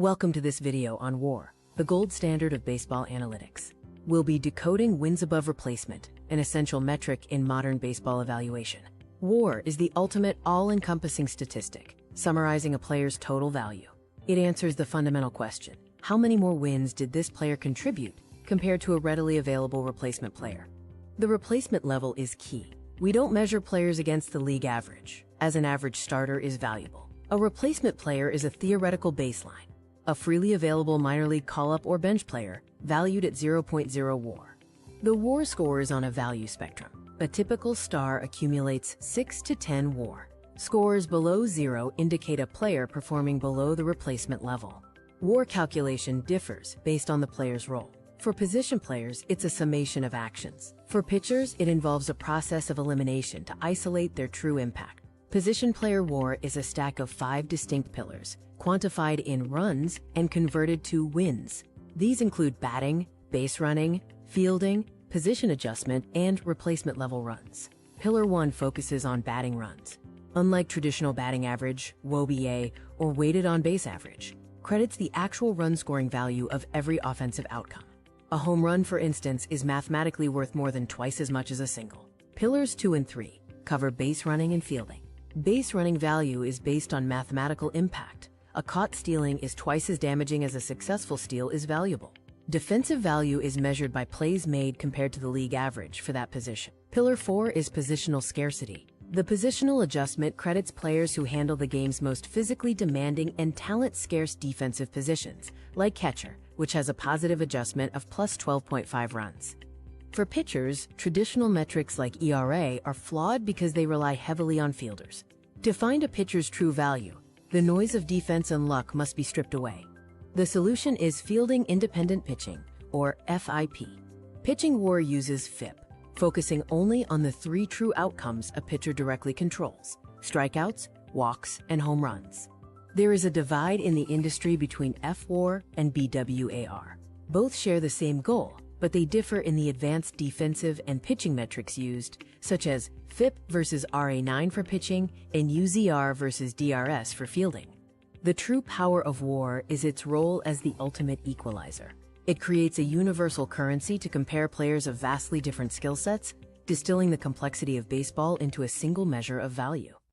Welcome to this video on WAR, the gold standard of baseball analytics. We'll be decoding wins above replacement, an essential metric in modern baseball evaluation. WAR is the ultimate all-encompassing statistic, summarizing a player's total value. It answers the fundamental question: how many more wins did this player contribute compared to a readily available replacement player? The replacement level is key. We don't measure players against the league average, as an average starter is valuable. A replacement player is a theoretical baseline, a freely available minor league call-up or bench player valued at 0.0 WAR. The WAR score is on a value spectrum. A typical star accumulates 6 to 10 WAR. Scores below 0 indicate a player performing below the replacement level. WAR calculation differs based on the player's role. For position players, it's a summation of actions. For pitchers, it involves a process of elimination to isolate their true impact. Position player WAR is a stack of 5 distinct pillars, quantified in runs and converted to wins. These include batting, base running, fielding, position adjustment, and replacement level runs. Pillar 1 focuses on batting runs. Unlike traditional batting average, wOBA, or weighted on base average, credits the actual run scoring value of every offensive outcome. A home run, for instance, is mathematically worth more than twice as much as a single. Pillars 2 and 3 cover base running and fielding. Base running value is based on mathematical impact. A caught stealing is twice as damaging as a successful steal is valuable. Defensive value is measured by plays made compared to the league average for that position. Pillar 4 is positional scarcity. The positional adjustment credits players who handle the game's most physically demanding and talent-scarce defensive positions, like catcher, which has a positive adjustment of plus 12.5 runs. For pitchers, traditional metrics like ERA are flawed because they rely heavily on fielders. To find a pitcher's true value, the noise of defense and luck must be stripped away. The solution is fielding independent pitching, or FIP. Pitching WAR uses FIP, focusing only on the 3 true outcomes a pitcher directly controls: strikeouts, walks, and home runs. There is a divide in the industry between FWAR and BWAR. Both share the same goal, but they differ in the advanced defensive and pitching metrics used, such as FIP versus RA9 for pitching and UZR versus DRS for fielding. The true power of WAR is its role as the ultimate equalizer. It creates a universal currency to compare players of vastly different skill sets, distilling the complexity of baseball into a single measure of value.